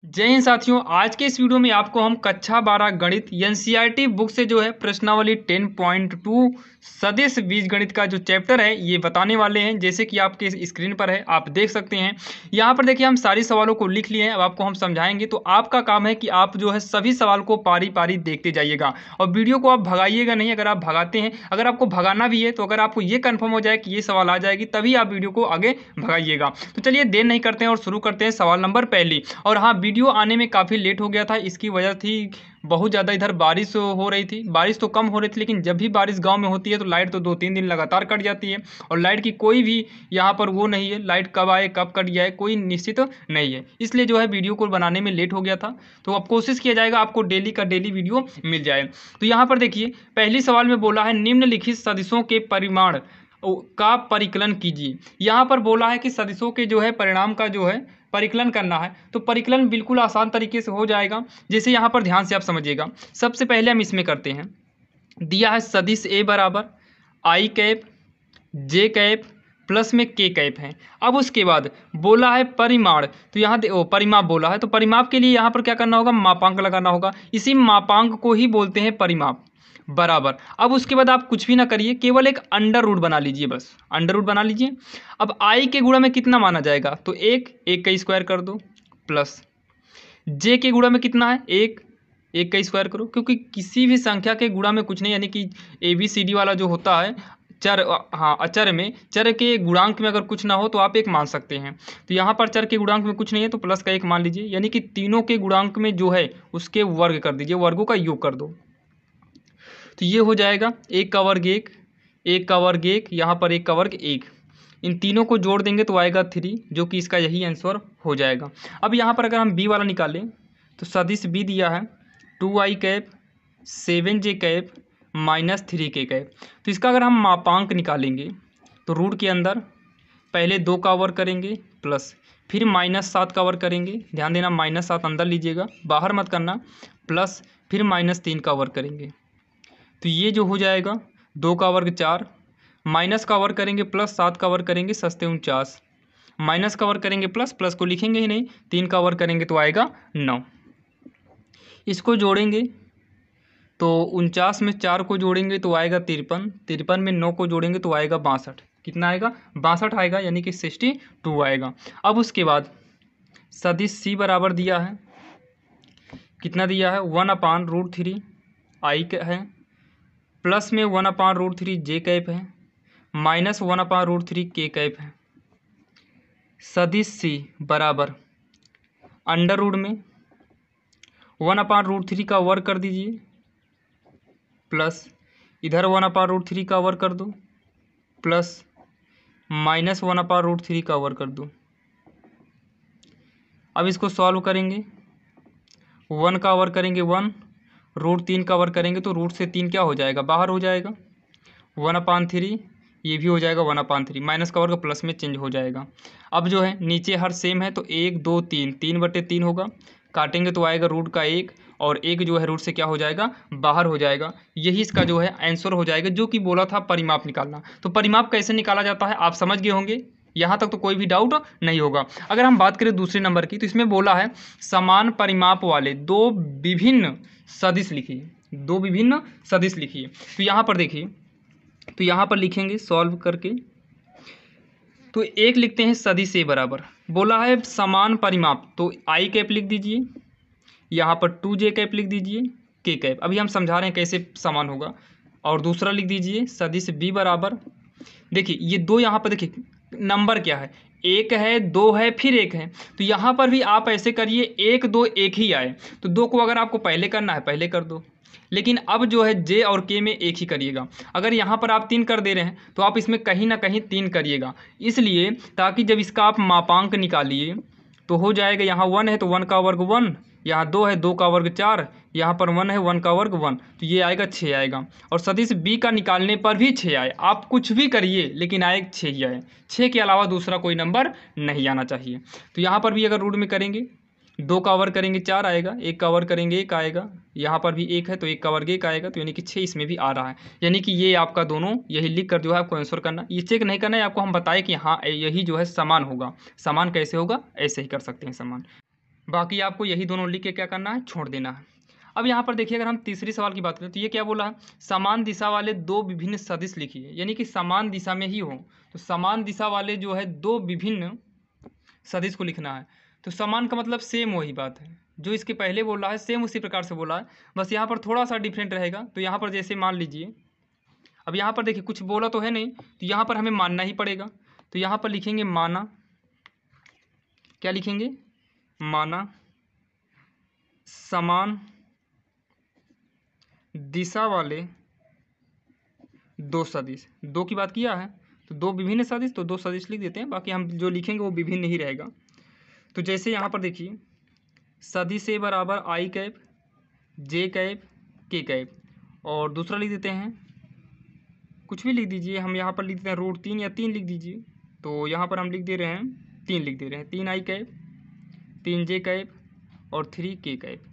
जय हिंद साथियों। आज के इस वीडियो में आपको हम कक्षा 12 गणित एनसीईआरटी बुक से जो है प्रश्नावली 10.2 सदिश बीजगणित का जो चैप्टर है ये बताने वाले हैं। जैसे कि आपके स्क्रीन पर है, आप देख सकते हैं। यहाँ पर देखिए हम सारी सवालों को लिख लिए हैं। अब आपको हम समझाएंगे, तो आपका काम है कि आप जो है सभी सवाल को पारी पारी देखते जाइएगा और वीडियो को आप भगाइएगा नहीं। अगर आप भगाते हैं, अगर आपको भगाना भी है, तो अगर आपको ये कंफर्म हो जाए कि ये सवाल आ जाएगी तभी आप वीडियो को आगे भगाइएगा। तो चलिए देर नहीं करते हैं और शुरू करते हैं सवाल नंबर पहली। और हाँ, वीडियो आने में काफ़ी लेट हो गया था, इसकी वजह थी बहुत ज़्यादा इधर बारिश हो रही थी। बारिश तो कम हो रही थी, लेकिन जब भी बारिश गांव में होती है तो लाइट तो 2-3 दिन लगातार कट जाती है और लाइट की कोई भी यहाँ पर वो नहीं है, लाइट कब आए कब कट जाए कोई निश्चित नहीं है। इसलिए जो है वीडियो को बनाने में लेट हो गया था। तो अब कोशिश किया जाएगा आपको डेली का डेली वीडियो मिल जाए। तो यहाँ पर देखिए पहली सवाल में बोला है निम्नलिखित सदिशों के परिमाण का परिकलन कीजिए। यहाँ पर बोला है कि सदिशों के जो है परिणाम का जो है परिकलन करना है। तो परिकलन बिल्कुल आसान तरीके से हो जाएगा। जैसे यहाँ पर ध्यान से आप समझिएगा। सबसे पहले हम इसमें करते हैं, दिया है सदिश ए बराबर आई कैप जे कैप प्लस में के कैप है। अब उसके बाद बोला है परिमाण, तो यहाँ परिमाप बोला है, तो परिमाप के लिए यहाँ पर क्या करना होगा, मापांक लगाना होगा। इसी मापांक को ही बोलते हैं परिमाप बराबर। अब उसके बाद आप कुछ भी ना करिए, केवल एक अंडर रूट बना लीजिए, बस अंडर रूट बना लीजिए। अब आई के गुणा में कितना माना जाएगा, तो एक का स्क्वायर कर दो प्लस जे के गुणा में कितना है, एक का स्क्वायर करो। क्योंकि किसी भी संख्या के गुणा में कुछ नहीं, यानी कि ABCD वाला जो होता है चर, हाँ अचर में, चर के गुणांक में अगर कुछ ना हो तो आप एक मान सकते हैं। तो यहाँ पर चर के गुणांक में कुछ नहीं है तो प्लस का एक मान लीजिए, यानी कि तीनों के गुणांक में जो है उसके वर्ग कर दीजिए, वर्गों का योग कर दो। तो ये हो जाएगा एक का वर्ग एक, एक का वर्ग एक, यहाँ पर एक का वर्ग एक। इन तीनों को जोड़ देंगे तो आएगा 3, जो कि इसका यही आंसर हो जाएगा। अब यहाँ पर अगर हम बी वाला निकालें तो सदिश बी दिया है 2i cap 7j cap minus 3k cap. तो इसका अगर हम मापांक निकालेंगे तो रूट के अंदर पहले 2 का वर्ग करेंगे प्लस फिर -7 का वर्ग करेंगे। ध्यान देना -7 अंदर लीजिएगा, बाहर मत करना, प्लस फिर -3 का वर्ग करेंगे। तो ये जो हो जाएगा 2 का वर्ग 4, माइनस का वर्ग करेंगे प्लस 7 का वर्ग करेंगे, सस्ते 49, माइनस का वर्ग करेंगे प्लस, प्लस को लिखेंगे ही नहीं, 3 का वर्ग करेंगे तो आएगा 9। इसको जोड़ेंगे तो 49 में 4 को जोड़ेंगे तो आएगा 53, 53 में 9 को जोड़ेंगे तो आएगा 62। कितना आएगा, 62 आएगा, यानी कि 62 आएगा। अब उसके बाद सदिश सी बराबर दिया है, कितना दिया है 1/√3 आई है, प्लस में 1/√3 जे कैप है, माइनस 1/√3 के कैप है। सदिश सी बराबर अंडर रूट में 1/√3 का वर्ग कर दीजिए, प्लस इधर 1/√3 का वर्ग कर दो, प्लस माइनस 1/√3 का वर्ग कर दो। अब इसको सॉल्व करेंगे, 1 का वर्ग करेंगे 1, √3 का वर्ग करेंगे तो रूट से 3 क्या हो जाएगा, बाहर हो जाएगा, 1/3, ये भी हो जाएगा 1/3, माइनस का वर्ग प्लस में चेंज हो जाएगा। अब जो है नीचे हर सेम है तो 1 2 3, 3/3 होगा, काटेंगे तो आएगा रूट का 1, और एक जो है रूट से क्या हो जाएगा, बाहर हो जाएगा। यही इसका जो है आंसर हो जाएगा, जो कि बोला था परिमाप निकालना। तो परिमाप कैसे निकाला जाता है आप समझ गए होंगे, यहाँ तक तो कोई भी डाउट नहीं होगा। अगर हम बात करें दूसरे नंबर की, तो इसमें बोला है समान परिमाप वाले दो विभिन्न सदिश लिखिए, दो विभिन्न सदिश लिखिए। तो यहाँ पर देखिए, तो यहाँ पर लिखेंगे सॉल्व करके, तो एक लिखते हैं सदिश ए बराबर, बोला है समान परिमाप, तो आई कैप लिख दीजिए, यहाँ पर 2j कैप लिख दीजिए, के कैप, अभी हम समझा रहे हैं कैसे समान होगा। और दूसरा लिख दीजिए सदिश बी बराबर, देखिए ये दो यहाँ पर देखिए नंबर क्या है, एक है, दो है, फिर एक है। तो यहाँ पर भी आप ऐसे करिए, 1 2 एक ही आए, तो 2 को अगर आपको पहले करना है पहले कर दो, लेकिन अब जो है जे और के में एक ही करिएगा। अगर यहाँ पर आप 3 कर दे रहे हैं तो आप इसमें कहीं ना कहीं 3 करिएगा, इसलिए ताकि जब इसका आप मापांक निकालिए तो हो जाएगा, यहाँ 1 है तो 1 का वर्ग 1, यहाँ 2 है 2 का वर्ग 4, यहाँ पर 1 है 1 का वर्ग 1, तो ये आएगा 6 आएगा। और सदिश बी का निकालने पर भी 6 आए, आप कुछ भी करिए लेकिन आए 6 ही आए, 6 के अलावा दूसरा कोई नंबर नहीं आना चाहिए। तो यहाँ पर भी अगर रूट में करेंगे, 2 का वर्ग करेंगे 4 आएगा, 1 का वर्ग करेंगे 1 आएगा, यहाँ पर भी 1 है तो 1 का वर्ग 1 आएगा, तो यानी कि 6 इसमें भी आ रहा है। यानी कि ये आपका दोनों यही लिख कर जो है आपको आंसर करना, ये चेक नहीं करना है आपको, हम बताएं कि हाँ यही जो है समान होगा। समान कैसे होगा, ऐसे ही कर सकते हैं समान। बाकी आपको यही दोनों लिख के क्या करना है, छोड़ देना है। अब यहाँ पर देखिए, अगर हम तीसरी सवाल की बात करें तो ये क्या बोला है, समान दिशा वाले दो विभिन्न सदिश लिखिए, यानी कि समान दिशा में ही हो। तो समान दिशा वाले जो है दो विभिन्न सदिश को लिखना है। तो समान का मतलब सेम वही बात है जो इसके पहले बोला है, सेम उसी प्रकार से बोला है, बस यहाँ पर थोड़ा सा डिफरेंट रहेगा। तो यहाँ पर जैसे मान लीजिए, अब यहाँ पर देखिए कुछ बोला तो है नहीं, तो यहाँ पर हमें मानना ही पड़ेगा। तो यहाँ पर लिखेंगे माना, क्या लिखेंगे, माना समान दिशा वाले दो सदिश, दो की बात किया है तो दो विभिन्न सदिश, तो दो सदिश लिख देते हैं, बाकी हम जो लिखेंगे वो विभिन्न ही रहेगा। तो जैसे यहाँ पर देखिए, सदिश ए बराबर आई कैप जे कैप के कैप, और दूसरा लिख देते हैं, कुछ भी लिख दीजिए, हम यहाँ पर लिख देते हैं रूट 3 या 3 लिख दीजिए। तो यहाँ पर हम लिख दे रहे हैं 3 लिख दे रहे हैं, 3 आई कैप 3 जे कैप और 3 के कैप।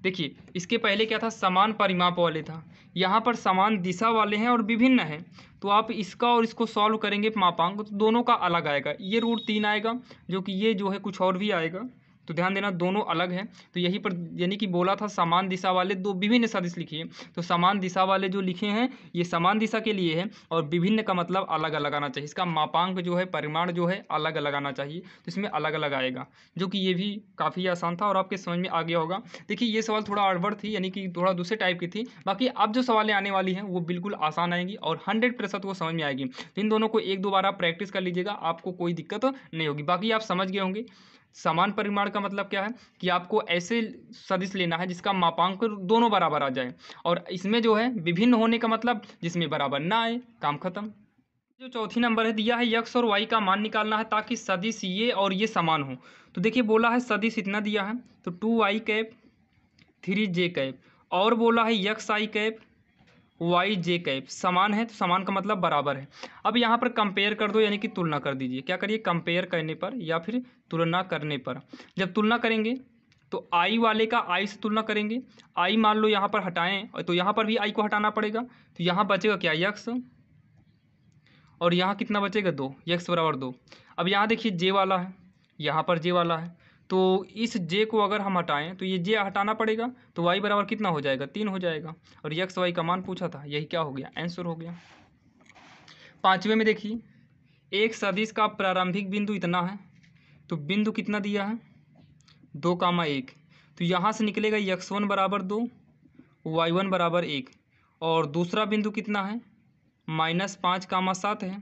देखिए इसके पहले क्या था, समान परिमाप वाले था, यहाँ पर समान दिशा वाले हैं और विभिन्न हैं। तो आप इसका और इसको सॉल्व करेंगे मापांक, तो दोनों का अलग आएगा। ये रूट 3 आएगा, जो कि ये जो है कुछ और भी आएगा, तो ध्यान देना दोनों अलग हैं। तो यही पर यानी कि बोला था समान दिशा वाले दो विभिन्न सदिश लिखिए। तो समान दिशा वाले जो लिखे हैं ये समान दिशा के लिए है, और विभिन्न का मतलब अलग अलग आना चाहिए, इसका मापांक जो है, परिमाण जो है अलग अलग आना चाहिए। तो इसमें अलग अलग आएगा, जो कि ये भी काफ़ी आसान था और आपके समझ में आ गया होगा। देखिए ये सवाल थोड़ा अड़बड़ थी, यानी कि थोड़ा दूसरे टाइप की थी। बाकी अब जो सवालें आने वाली हैं वो बिल्कुल आसान आएंगी और 100% वो समझ में आएगी। तो इन दोनों को एक दो बार आप प्रैक्टिस कर लीजिएगा, आपको कोई दिक्कत नहीं होगी। बाकी आप समझ गए होंगे समान परिमाण का मतलब क्या है, कि आपको ऐसे सदिश लेना है जिसका मापांक दोनों बराबर आ जाए, और इसमें जो है विभिन्न होने का मतलब जिसमें बराबर ना आए, काम खत्म। जो चौथी नंबर है दिया है, यक्स और वाई का मान निकालना है ताकि सदिश ये और ये समान हो। तो देखिए बोला है सदिश इतना दिया है, तो 2 आई कैप 3 जे कैप, और बोला है यक्स आई कैप वाई जे कैप समान है, तो समान का मतलब बराबर है। अब यहाँ पर कंपेयर कर दो, यानी कि तुलना कर दीजिए। क्या करिए, कंपेयर करने पर या फिर तुलना करने पर, जब तुलना करेंगे तो आई वाले का आई से तुलना करेंगे। आई मान लो यहाँ पर हटाएं तो यहाँ पर भी आई को हटाना पड़ेगा, तो यहाँ बचेगा क्या, यक्स, और यहाँ कितना बचेगा 2, यक्स बराबर 2। अब यहाँ देखिए जे वाला है, यहाँ पर जे वाला है, तो इस जे को अगर हम हटाएं तो ये जे हटाना पड़ेगा, तो वाई बराबर कितना हो जाएगा, 3 हो जाएगा। और यक्स वाई का मान पूछा था, यही क्या हो गया, आंसर हो गया। पाँचवें में देखिए, एक सदिश का प्रारंभिक बिंदु इतना है, तो बिंदु कितना दिया है 2,1, तो यहाँ से निकलेगा x1 बराबर 2 y1 बराबर 1, और दूसरा बिंदु कितना है -5,7 है,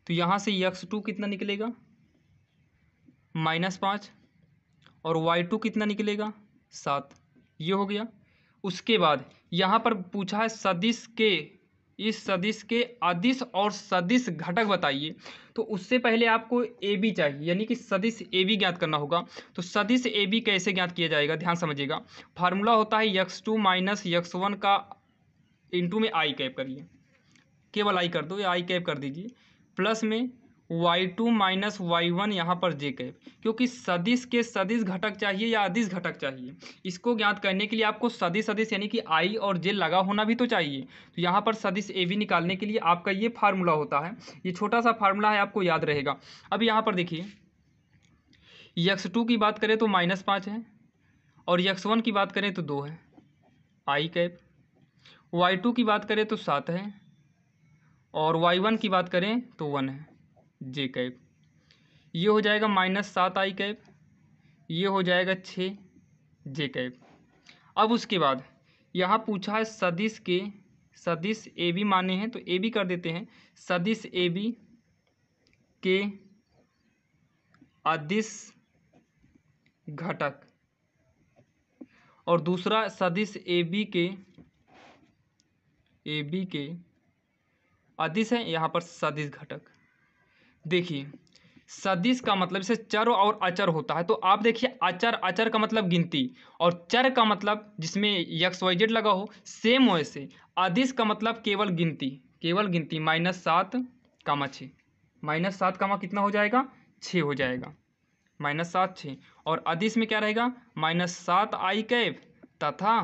तो यहाँ से x2 कितना निकलेगा -5, और y2 कितना निकलेगा 7, ये हो गया। उसके बाद यहाँ पर पूछा है सदिश के, इस सदिश के अदिश और सदिश घटक बताइए। तो उससे पहले आपको ए बी चाहिए, यानी कि सदिश ए बी ज्ञात करना होगा। तो सदिश ए बी कैसे ज्ञात किया जाएगा, ध्यान समझिएगा। फार्मूला होता है x2 माइनस x1 का इंटू में आई कैप करिए, केवल आई कर दो या आई कैप कर दीजिए, प्लस में y2 माइनस y1 यहाँ पर जे कैप, क्योंकि सदिश के सदिश घटक चाहिए या अदिश घटक चाहिए। इसको ज्ञात करने के लिए आपको सदिश सदिश यानी कि आई और जे लगा होना भी तो चाहिए। तो यहाँ पर सदिश ए बी निकालने के लिए आपका ये फार्मूला होता है, ये छोटा सा फार्मूला है, आपको याद रहेगा। अब यहाँ पर देखिए, x2 की बात करें तो -5 है, और x1 की बात करें तो 2 है आई कैप, y2 की बात करें तो 7 है, और y1 की बात करें तो 1 है जे कैप। ये हो जाएगा -7 आई कैप, ये हो जाएगा 6 जे कैप। अब उसके बाद यहाँ पूछा है सदिश के, सदिश ए बी माने हैं तो ए बी कर देते हैं, सदिश ए बी के अदिश घटक, और दूसरा सदिश ए बी के अदिश है, यहाँ पर सदिश घटक। देखिए सदिश का मतलब जैसे चर और अचर होता है, तो आप देखिए अचर, अचर का मतलब गिनती, और चर का मतलब जिसमें एक्स वाई जेड लगा हो, सेम वैसे अदिश का मतलब केवल गिनती, केवल गिनती। -7, 6, -7 कितना हो जाएगा 6 हो जाएगा, -7 6, और अदिश में क्या रहेगा -7 आई कैप तथा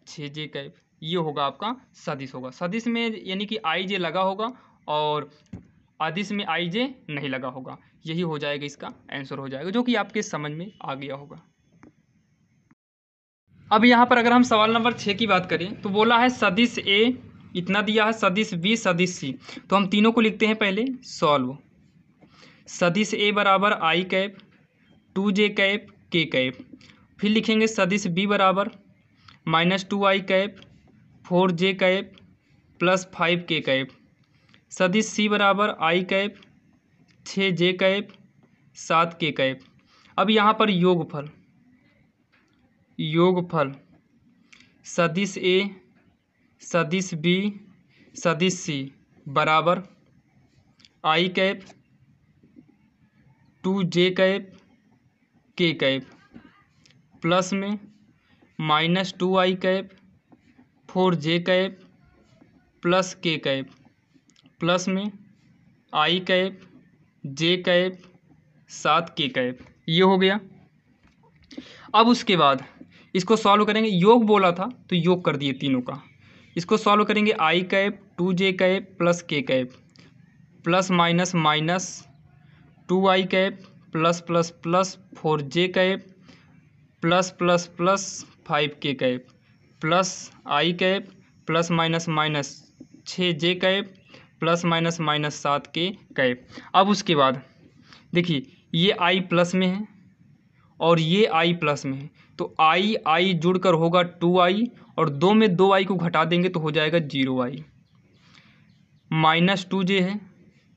6 जे कैप। ये होगा आपका सदिश होगा। सदिश में यानी कि आई जे लगा होगा और अदिश में आई जे नहीं लगा होगा, यही हो जाएगा, इसका आंसर हो जाएगा, जो कि आपके समझ में आ गया होगा। अब यहाँ पर अगर हम सवाल नंबर 6 की बात करें तो बोला है सदिश ए इतना दिया है, सदिश बी, सदिश सी। तो हम तीनों को लिखते हैं पहले सॉल्व। सदिश ए बराबर आई कैप 2j कैप के कैप, फिर लिखेंगे सदिश बी बराबर -2i cap 4j cap plus 5k cap, सदिश सी बराबर आई cap 6j cap 7k cap. अब यहाँ पर योगफल सदिश ए सदिश बी सदिश सी बराबर आई कैप 2j कैप के कैप प्लस में -2i cap 4j cap plus k cap plus में आई कैप जे कैप 7k कैप। ये हो गया। अब उसके बाद इसको सॉल्व करेंगे, योग बोला था तो योग कर दिए तीनों का। इसको सॉल्व करेंगे i cap 2j cap plus k cap plus minus minus 2i cap plus plus plus 4j cap plus plus plus 5k cap plus i cap plus minus minus 6j cap plus minus minus 7k cap. अब उसके बाद देखिए ये i plus में है और ये i plus में है, तो i जुड़कर होगा 2i और 2 में 2i को घटा देंगे तो हो जाएगा 0i। -2j है,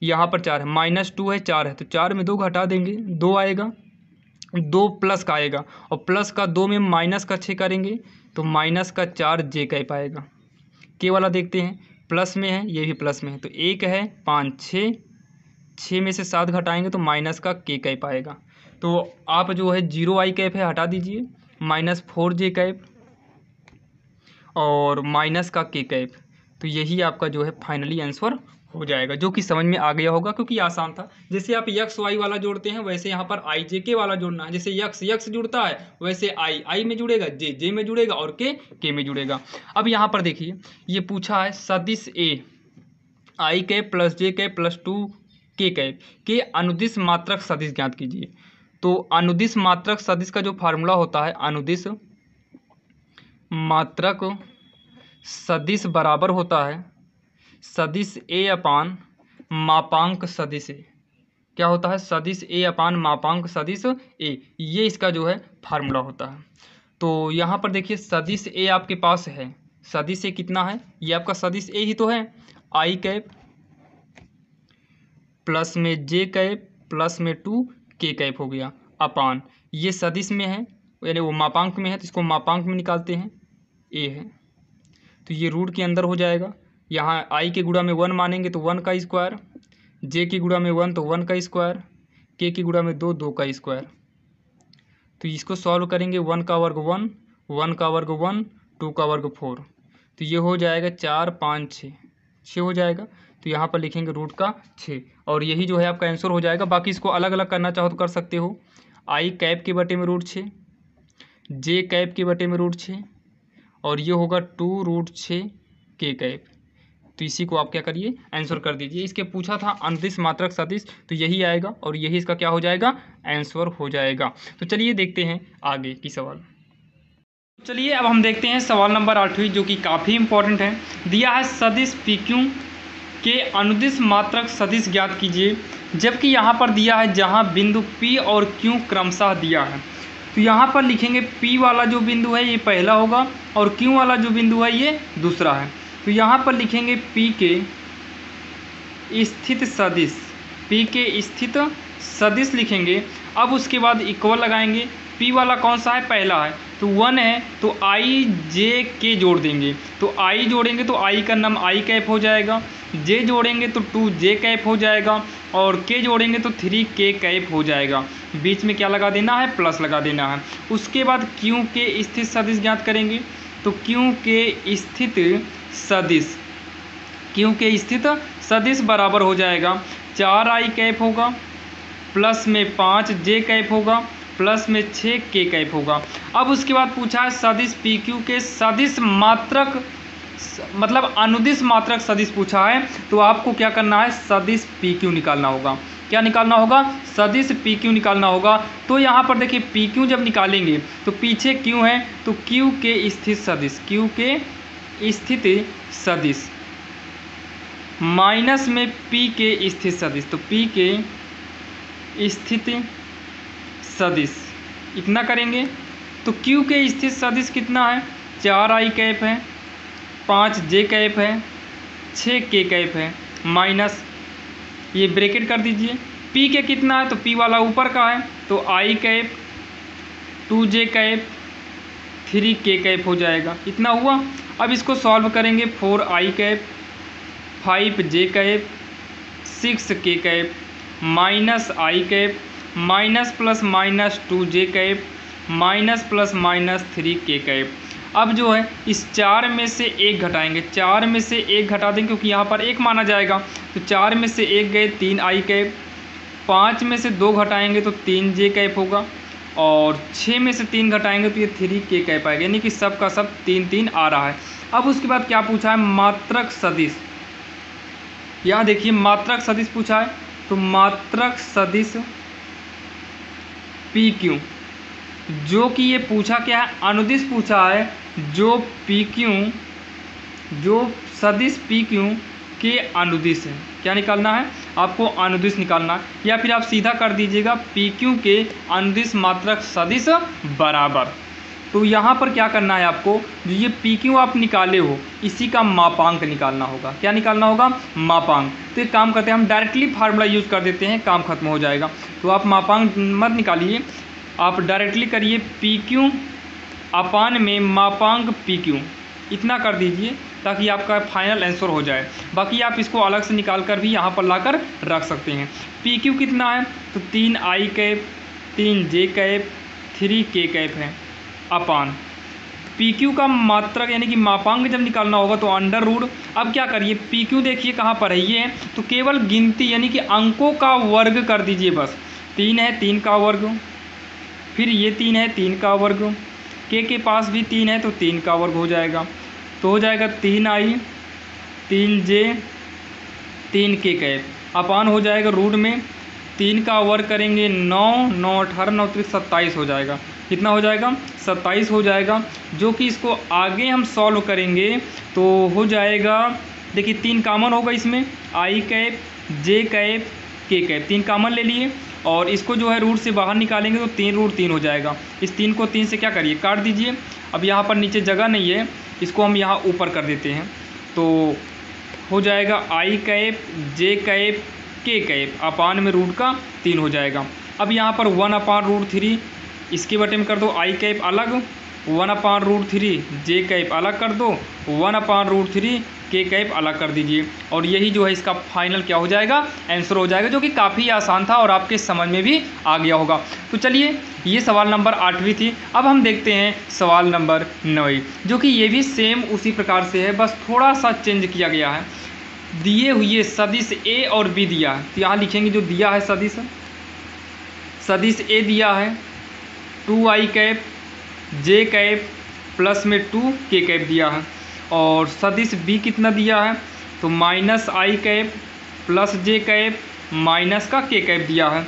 यहाँ पर 4 है, -2 है 4 है, तो 4 में 2 घटा देंगे 2 आएगा, 2 प्लस का आएगा और प्लस का 2 में माइनस का 6 करेंगे तो माइनस का 4j कैप आएगा। के वाला देखते हैं, प्लस में है, ये भी प्लस में है, तो 1 है 5 6 में से 7 घटाएंगे तो माइनस का k कैप आएगा। तो आप जो है 0i कैप है हटा दीजिए, -4j कैप और माइनस का k कैप, तो यही आपका जो है फाइनली आंसर हो जाएगा, जो कि समझ में आ गया होगा क्योंकि आसान था। जैसे आप यक्स वाई वाला जोड़ते हैं वैसे यहाँ पर आई जे के वाला जोड़ना है। जैसे यक्स जुड़ता है वैसे आई में जुड़ेगा, जे में जुड़ेगा और के में जुड़ेगा। अब यहाँ पर देखिए ये पूछा है सदिश ए आई कैप प्लस जे कैप प्लस 2k कैप के अनुदिश मात्रक सदिश ज्ञात कीजिए। तो अनुदिश मात्रक सदिश का जो फार्मूला होता है, अनुदिश मात्रक सदिश बराबर होता है सदिश ए अपान मापांक सदिश ए। क्या होता है? सदिश ए अपान मापांक सदिश ए, ये इसका जो है फार्मूला होता है। तो यहाँ पर देखिए सदिश ए आपके पास है, सदिश ए कितना है? ये आपका सदिश ए ही तो है, आई कैप प्लस में जे कैप प्लस में 2k कैप हो गया अपान, ये सदिश में है यानी वो मापांक में है तो इसको मापांक में निकालते हैं, ए है तो ये रूट के अंदर हो जाएगा। यहाँ आई के गुणा में 1 मानेंगे तो 1 का स्क्वायर, जे की गुणा में 1 तो 1 का स्क्वायर, के की गुणा में 2 का स्क्वायर। तो इसको सॉल्व करेंगे 1 का वर्ग 1, 1 का वर्ग 1, 2 का वर्ग 4, तो ये हो जाएगा 4 5 6 हो जाएगा। तो यहाँ पर लिखेंगे रूट का 6 और यही जो है आपका आंसर हो जाएगा। बाकी इसको अलग अलग करना चाहो तो कर सकते हो, आई कैप के बटे में रूट 6, जे कैप के बटे में रूट 6 और ये होगा 2√6 के कैप। तो इसी को आप क्या करिए आंसर कर दीजिए। इसके पूछा था अनुदिश मात्रक सदिश, तो यही आएगा और यही इसका क्या हो जाएगा आंसर हो जाएगा। तो चलिए देखते हैं आगे की सवाल। चलिए अब हम देखते हैं सवाल नंबर 8वीं जो कि काफ़ी इंपॉर्टेंट है। दिया है सदिश पी क्यू के अनुदिश मात्रक सदिश ज्ञात कीजिए, जबकि यहाँ पर दिया है जहाँ बिंदु P और Q क्रमशः दिया है। तो यहाँ पर लिखेंगे P वाला जो बिंदु है ये पहला होगा और Q वाला जो बिंदु है ये दूसरा है। तो यहाँ पर लिखेंगे P के स्थित सदिश, P के स्थित सदिश लिखेंगे। अब उसके बाद इक्वल लगाएंगे, P वाला कौन सा है? पहला है तो 1 है तो आई जे के जोड़ देंगे, तो आई जोड़ेंगे तो आई का नाम आई कैप हो जाएगा, जे जोड़ेंगे तो 2j कैप हो जाएगा और के जोड़ेंगे तो 3k कैप हो जाएगा। बीच में क्या लगा देना है? प्लस लगा देना है। उसके बाद Q के स्थित सदिश ज्ञात करेंगे, तो Q के स्थित सदिश, Q के स्थित सदिश बराबर हो जाएगा 4i कैप होगा प्लस में 5j कैप होगा प्लस में 6k कैप होगा। अब उसके बाद पूछा है सदिश PQ के सदिश मात्रक मतलब अनुदिश मात्रक सदिश पूछा है, तो आपको क्या करना है? सदिश PQ निकालना होगा। क्या निकालना होगा, सदिश पी क्यू निकालना होगा। तो यहाँ पर देखिए पी क्यू जब निकालेंगे तो पीछे क्यू है, तो क्यू के स्थित सदिश, क्यू के स्थित सदिश माइनस में पी के स्थित सदिश, तो पी के स्थित सदिश इतना करेंगे। तो क्यू के स्थित सदिश कितना है, 4i कैप है, 5j कैप है, 6k कैप है, माइनस ये ब्रैकेट कर दीजिए। पी के कितना है, तो पी वाला ऊपर का है, तो i cap, 2j cap, 3k cap हो जाएगा, इतना हुआ। अब इसको सॉल्व करेंगे, 4i cap, 5j cap, 6k cap, minus i cap, minus plus minus 2j cap, minus plus minus 3k cap. अब जो है इस 4 में से 1 घटाएंगे, 4 में से 1 घटा देंगे क्योंकि यहाँ पर 1 माना जाएगा, तो 4 में से 1 गए 3i कैप, 5 में से 2 घटाएंगे तो 3j कैप होगा, और 6 में से 3 घटाएंगे तो ये 3k कैप आएगा, यानी कि सब का सब 3 3 आ रहा है। अब उसके बाद क्या पूछा है, मात्रक सदिश। यहाँ देखिए मात्रक सदिश पूछा है, तो मात्रक सदिश पी क्यू, जो कि ये पूछा क्या है, अनुदिश पूछा है, जो पी क्यू, जो सदिश पी क्यू के अनुदिश है। क्या निकालना है आपको, अनुदिश निकालना है, या फिर आप सीधा कर दीजिएगा पी क्यू के अनुदिश मात्रक सदिश बराबर। तो यहाँ पर क्या करना है आपको, जो ये पी क्यू आप निकाले हो इसी का मापांक निकालना होगा। क्या निकालना होगा, मापांक। तो एक काम करते हैं, हम डायरेक्टली फार्मूला यूज कर देते हैं, काम खत्म हो जाएगा। तो आप मापांक मत निकालिए, आप डायरेक्टली करिए पी क्यू अपान में मापांक पी क्यू, इतना कर दीजिए ताकि आपका फाइनल आंसर हो जाए। बाकी आप इसको अलग से निकाल कर भी यहाँ पर लाकर रख सकते हैं। पी क्यू कितना है, तो 3i cap, 3j cap, 3k cap है, अपान पी क्यू का मात्रक यानी कि मापांक जब निकालना होगा तो अंडर रूट। अब क्या करिए, पी क्यू देखिए कहाँ पर है, ये है, तो केवल गिनती यानी कि अंकों का वर्ग कर दीजिए बस। 3 है, 3 का वर्ग, फिर ये 3 है, 3 का वर्ग, के पास भी 3 है तो 3 का वर्ग हो जाएगा, तो हो जाएगा 3i, 3j, 3k कैप, अपान हो जाएगा रूट में 3 का वर्ग करेंगे 9, 9 18 9 27 हो जाएगा। कितना हो जाएगा, 27 हो जाएगा, जो कि इसको आगे हम सॉल्व करेंगे तो हो जाएगा। देखिए 3 कामन होगा इसमें, i cap, j cap, k cap, 3 कामन ले लिए, और इसको जो है रूट से बाहर निकालेंगे तो 3 रूट 3 हो जाएगा। इस 3 को 3 से क्या करिए, काट दीजिए। अब यहाँ पर नीचे जगह नहीं है, इसको हम यहाँ ऊपर कर देते हैं, तो हो जाएगा i cap, j cap, k cap, अपान में रूट का 3 हो जाएगा। अब यहाँ पर 1/√3 इसके बटे में कर दो, i कैप अलग, 1/√3 j कैप अलग कर दो, 1/√3 k कैप अलग कर दीजिए, और यही जो है इसका फाइनल क्या हो जाएगा, आंसर हो जाएगा, जो कि काफ़ी आसान था और आपके समझ में भी आ गया होगा। तो चलिए ये सवाल नंबर 8वीं थी। अब हम देखते हैं सवाल नंबर 9, जो कि ये भी सेम उसी प्रकार से है, बस थोड़ा सा चेंज किया गया है। दिए हुए सदिश a और b दिया है, तो यहाँ लिखेंगे जो दिया है सदिश a दिया है 2i cap, j cap plus में 2k कैप दिया है, और सदिश b कितना दिया है, तो -i cap plus j cap minus का k कैप दिया है।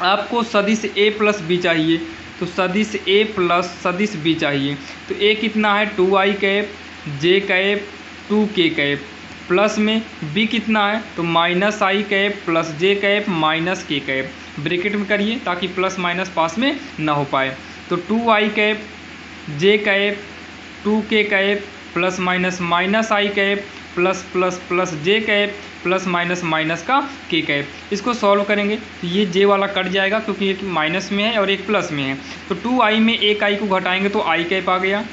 आपको सदिश a प्लस b चाहिए, तो सदिश a प्लस सदिश b चाहिए, तो a कितना है 2i cap, j cap, 2k cap, plus में b कितना है, तो -i cap plus j cap minus k cap, bracket में करिए ताकि प्लस माइनस पास में ना हो पाए। तो 2i cap, j cap, 2k cap plus minus -i cap plus plus plus j cap plus minus minus का k कैप। इसको सॉल्व करेंगे तो ये j वाला कट जाएगा क्योंकि एक माइनस में है और एक प्लस में है, तो 2i में एक i को घटाएंगे तो i कैप आ गया,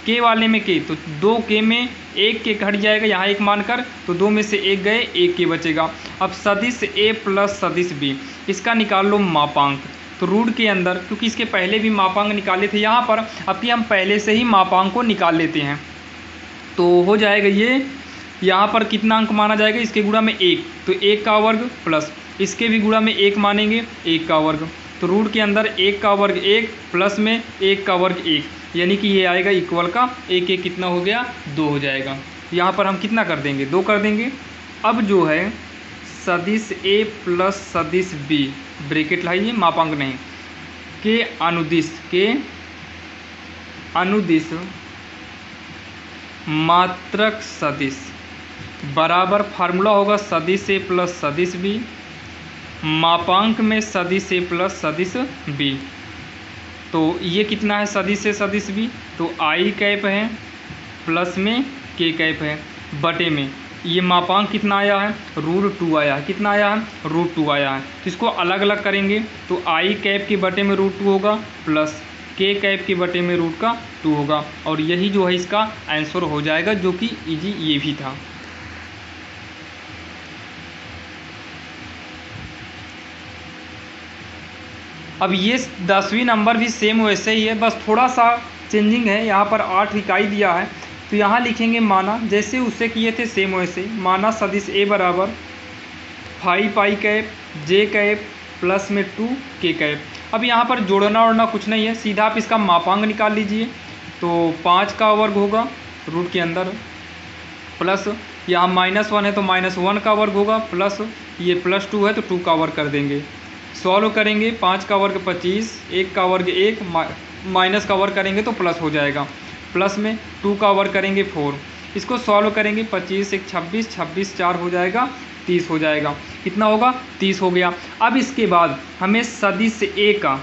k वाले में k, तो 2k में 1k घट जाएगा यहाँ एक मानकर, तो 2 में से 1 गए, 1k बचेगा। अब सदिश a प्लस सदिश b, इसका निकाल लो मापांक। तो रूट के अंदर, क्योंकि इसके पहले भी मापांक निकाले थे यहाँ पर, अब कि हम पहले से ही मापांक को निकाल लेते हैं, तो हो जाएगा ये यहाँ पर कितना अंक माना जाएगा, इसके गुणा में 1, तो 1 का वर्ग प्लस इसके भी गुणा में 1 मानेंगे, 1 का वर्ग, तो रूट के अंदर 1 का वर्ग 1 प्लस में 1 का वर्ग 1, यानी कि ये आएगा इक्वल का 1 1 कितना हो गया, 2 हो जाएगा। यहाँ पर हम कितना कर देंगे, 2 कर देंगे। अब जो है सदिश ए प्लस सदिश बी, ब्रैकेट लाइए, मापांक नहीं, के अनुदिश मात्रक सदिश बराबर फार्मूला होगा सदिश ए प्लस सदिश बी, मापांक में सदिश ए प्लस सदिश बी। तो ये कितना है सदिश ए सदिश बी, तो आई कैप है प्लस में के कैप है, बटे में ये मापांक कितना आया है, √2 आया है। कितना आया है, √2 आया है। तो इसको अलग अलग करेंगे तो आई कैप के बटे में √2 होगा प्लस के कैप के बटे में √2 होगा, और यही जो है इसका आंसर हो जाएगा, जो कि इजी ये भी था। अब ये 10वीं नंबर भी सेम वैसे ही है, बस थोड़ा सा चेंजिंग है। यहाँ पर 8 इकाई दिया है, तो यहाँ लिखेंगे माना, जैसे उससे किए थे सेम वैसे, माना सदिश ए बराबर 5 आई कैप जे कैप प्लस में 2 के कैप। अब यहाँ पर जोड़ना ओड़ना कुछ नहीं है, सीधा आप इसका मापांक निकाल लीजिए। तो 5 का वर्ग होगा रूट के अंदर, प्लस यहाँ -1 है तो -1 का वर्ग होगा, प्लस ये +2 है तो 2 का वर्ग कर देंगे। सॉल्व करेंगे, 5 का वर्ग 25, 1 का वर्ग 1, माइनस का वर्ग करेंगे तो प्लस हो जाएगा, प्लस में 2 का वर्ग करेंगे 4। इसको सॉल्व करेंगे, 25 1 26, 26 4 हो जाएगा, 30 हो जाएगा। कितना होगा, 30 हो गया। अब इसके बाद हमें सदिश ए का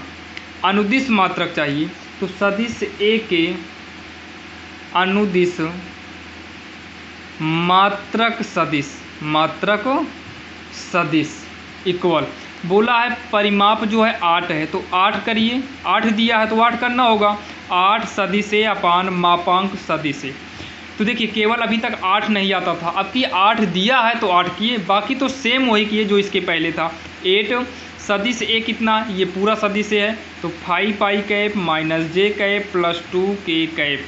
अनुदिश मात्रक चाहिए, तो सदिश ए के अनुदिश मात्रक सदिश इक्वल, बोला है परिमाप जो है 8 है तो 8 करिए, 8 दिया है तो 8 करना होगा, 8 सदिश ए अपान मापांक सदिश ए। तो देखिए केवल अभी तक 8 नहीं आता था, अब कि 8 दिया है तो 8 किए, बाकी तो सेम वही किए जो इसके पहले था। 8 सदिश ए कितना, ये पूरा सदिश ए है तो 5 आई कैप माइनस जे कैप प्लस 2 के कैप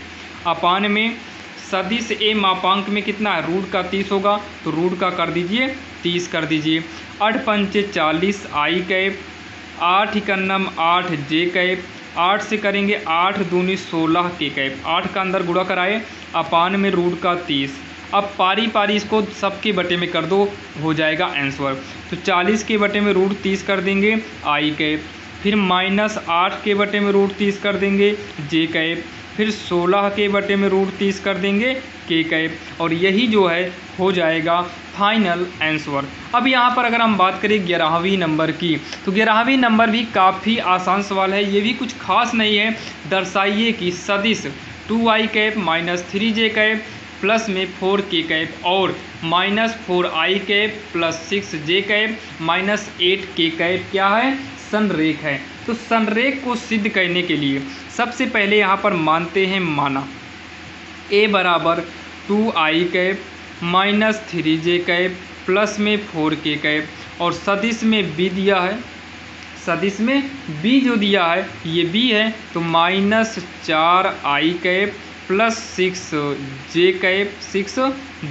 अपान में सदिश ए मापांक में कितना है, रूट का 30 होगा तो रूट का कर दीजिए 30 कर दीजिए। 8 पंचे 40 आई कैप, 8 इकन्नम 8 जे कैप, 8 से करेंगे 8 दूनी 16 के कैप, 8 का अंदर गुणा कराए अपान में रूट का 30। अब पारी पारी इसको सबके बटे में कर दो, हो जाएगा आंसर। तो 40 के बटे में √30 कर देंगे आई कैप, फिर -8 के बटे में √30 कर देंगे जे कैप, फिर 16 के बटे में √30 कर देंगे के कैप, और यही जो है हो जाएगा फाइनल आंसर। अब यहाँ पर अगर हम बात करें 11वीं नंबर की, तो 11वीं नंबर भी काफ़ी आसान सवाल है, ये भी कुछ खास नहीं है। दर्शाइए कि सदिश 2 आई कैप माइनस 3 जे कैप प्लस में 4 के कैप और -4 आई कैप प्लस 6 जे कैप माइनस 8 के कैप क्या है, संरेख है। तो संरेख को सिद्ध करने के लिए सबसे पहले यहाँ पर मानते हैं माना ए बराबर 2 आई कैप माइनस 3 जे कैप प्लस में 4 के कैप, और सदिश में बी दिया है, सदिश में बी जो दिया है ये बी है तो -4 आई कैप प्लस 6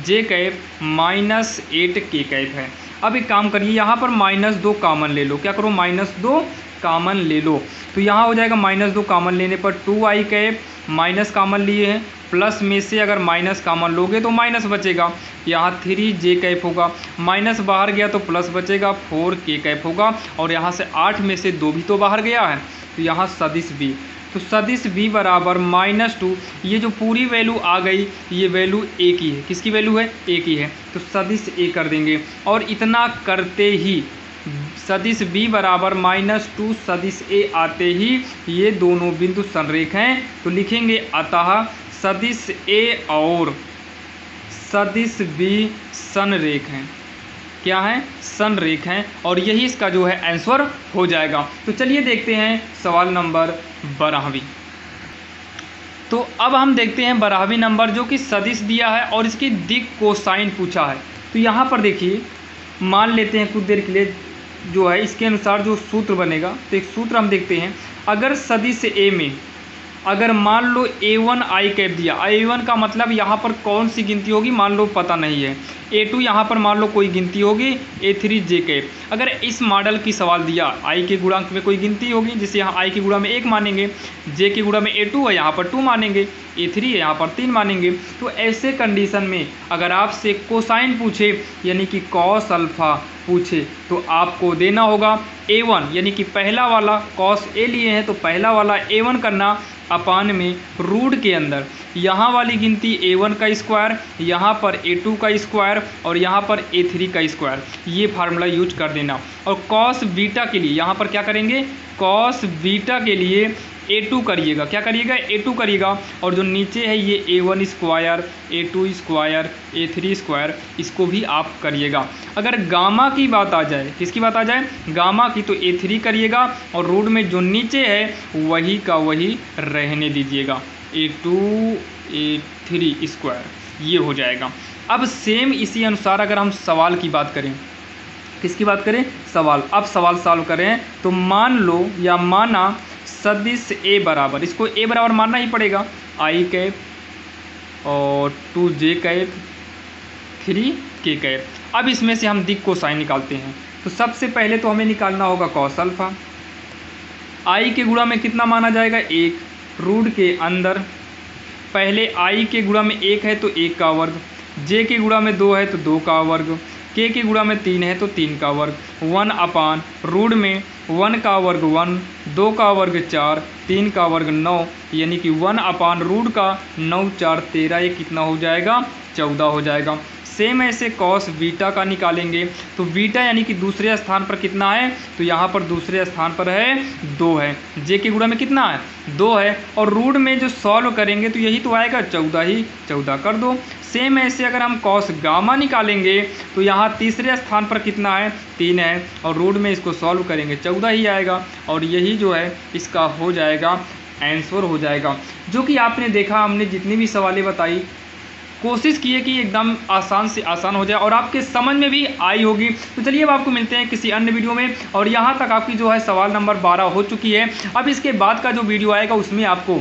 जे कैप माइनस 8 के कैप है। अब एक काम करिए, यहाँ पर -2 कॉमन ले लो, क्या करो -2 कॉमन ले लो, तो यहाँ हो जाएगा -2 कॉमन लेने पर 2 आई कैप माइनस कॉमन लिए हैं, प्लस में से अगर माइनस कॉमन लोगे तो माइनस बचेगा, यहाँ 3 जे कैप होगा, माइनस बाहर गया तो प्लस बचेगा 4 के कैप होगा, और यहाँ से 8 में से 2 भी तो बाहर गया है तो यहाँ सदिश बी, तो सदिश बी बराबर -2, ये जो पूरी वैल्यू आ गई ये वैल्यू ए की है, किसकी वैल्यू है, ए की है, तो सदिश ए कर देंगे। और इतना करते ही सदिश बी बराबर -2 सदिश ए आते ही ये दोनों बिंदु संरेख हैं, तो लिखेंगे अतः सदिश ए और सदिश बी संरेख हैं, क्या है, संरेख हैं, और यही इसका जो है आंसर हो जाएगा। तो चलिए देखते हैं सवाल नंबर 12वीं। तो अब हम देखते हैं 12वीं नंबर, जो कि सदिश दिया है और इसकी दिक् कोसाइन पूछा है। तो यहाँ पर देखिए मान लेते हैं कुछ देर के लिए जो है इसके अनुसार जो सूत्र बनेगा, तो एक सूत्र हम देखते हैं। अगर सदिश ए में अगर मान लो A1 आई कैप दिया, A1 का मतलब यहाँ पर कौन सी गिनती होगी मान लो पता नहीं है, A2 यहाँ पर मान लो कोई गिनती होगी, A3 जे कैप। अगर इस मॉडल की सवाल दिया आई के गुणांक में कोई गिनती होगी, जिसे यहाँ आई के गुणा में 1 मानेंगे, जे के गुणा में A2 है यहाँ पर 2 मानेंगे, A3 है यहाँ पर 3 मानेंगे। तो ऐसे कंडीशन में अगर आपसे कोसाइन पूछे यानी कि कॉस अल्फा पूछे तो आपको देना होगा A1 यानी कि पहला वाला कॉस A लिए हैं तो पहला वाला A1 करना अपान में रूट के अंदर यहाँ वाली गिनती A1 का स्क्वायर, यहाँ पर A2 का स्क्वायर और यहाँ पर A3 का स्क्वायर, ये फार्मूला यूज कर देना। और कॉस बीटा के लिए यहाँ पर क्या करेंगे, कॉस बीटा के लिए A2 करिएगा, क्या करिएगा A2 करिएगा, और जो नीचे है ये A1 square, A2 square, A3 square, इसको भी आप करिएगा। अगर गामा की बात आ जाए, किसकी बात आ जाए, गामा की, तो A3 करिएगा और रूट में जो नीचे है वही का वही रहने दीजिएगा, A2 A3 स्क्वायर, ये हो जाएगा। अब सेम इसी अनुसार अगर हम सवाल की बात करें, किसकी बात करें, सवाल, अब सवाल सॉल्व करें तो मान लो या माना सदिश A बराबर, इसको A बराबर मानना ही पड़ेगा, आई कैप और 2j कैप 3k कैप। अब इसमें से हम दिक् कोसाइन निकालते हैं, तो सबसे पहले तो हमें निकालना होगा कॉस अल्फा। आई के गुणा में कितना माना जाएगा 1, रूट के अंदर पहले आई के गुणा में 1 है तो 1 का वर्ग, जे के गुणा में 2 है तो 2 का वर्ग, के गुणा में 3 है तो 3 का वर्ग, 1 अपान रूट में 1 का वर्ग 1, 2 का वर्ग 4, 3 का वर्ग 9, यानी कि 1 अपान रूट का 9 4 13, ये कितना हो जाएगा 14 हो जाएगा। सेम ऐसे कॉस बीटा का निकालेंगे तो बीटा यानी कि दूसरे स्थान पर कितना है, तो यहाँ पर दूसरे स्थान पर है 2 है, जे के गुणा में कितना है 2 है, और रूट में जो सॉल्व करेंगे तो यही तो आएगा 14 ही 14 कर दो। सेम ऐसे अगर हम कॉस गामा निकालेंगे तो यहाँ तीसरे स्थान पर कितना है 3 है, और रूट में इसको सॉल्व करेंगे 14 ही आएगा, और यही जो है इसका हो जाएगा आंसर हो जाएगा। जो कि आपने देखा, हमने जितनी भी सवालें बताई कोशिश किए कि एकदम आसान से आसान हो जाए और आपके समझ में भी आई होगी। तो चलिए अब आपको मिलते हैं किसी अन्य वीडियो में, और यहाँ तक आपकी जो है सवाल नंबर 12 हो चुकी है। अब इसके बाद का जो वीडियो आएगा उसमें आपको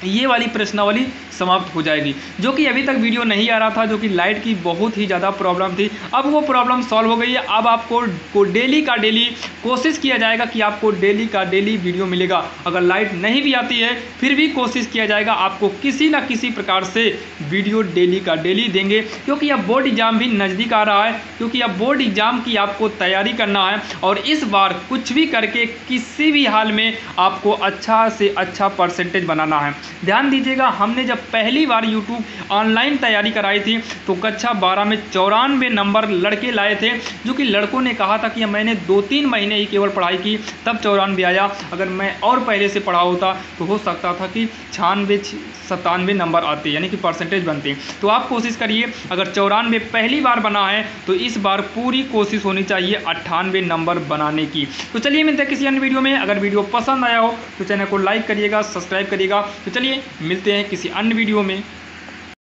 ये वाली प्रश्नावली समाप्त हो जाएगी। जो कि अभी तक वीडियो नहीं आ रहा था, जो कि लाइट की बहुत ही ज़्यादा प्रॉब्लम थी, अब वो प्रॉब्लम सॉल्व हो गई है। अब आपको डेली का डेली कोशिश किया जाएगा कि आपको डेली का डेली वीडियो मिलेगा। अगर लाइट नहीं भी आती है फिर भी कोशिश किया जाएगा आपको किसी न किसी प्रकार से वीडियो डेली का डेली देंगे, क्योंकि अब बोर्ड एग्जाम भी नज़दीक आ रहा है, क्योंकि अब बोर्ड एग्जाम की आपको तैयारी करना है, और इस बार कुछ भी करके किसी भी हाल में आपको अच्छा से अच्छा परसेंटेज बनाना है। ध्यान दीजिएगा, हमने जब पहली बार YouTube ऑनलाइन तैयारी कराई थी तो कक्षा 12 में 94 नंबर लड़के लाए थे, जो कि लड़कों ने कहा था कि मैंने 2-3 महीने ही केवल पढ़ाई की तब 94 आया। अगर मैं और पहले से पढ़ा होता तो हो सकता था कि 96-97 नंबर आते, यानी कि परसेंटेज बनते। तो आप कोशिश करिए, अगर 94 पहली बार बना है तो इस बार पूरी कोशिश होनी चाहिए 98 नंबर बनाने की। तो चलिए मिलते हैं किसी अन्य वीडियो में। अगर वीडियो पसंद आया हो तो चैनल को लाइक करिएगा, सब्सक्राइब करिएगा। तो चलिए मिलते हैं किसी अन्य वीडियो में।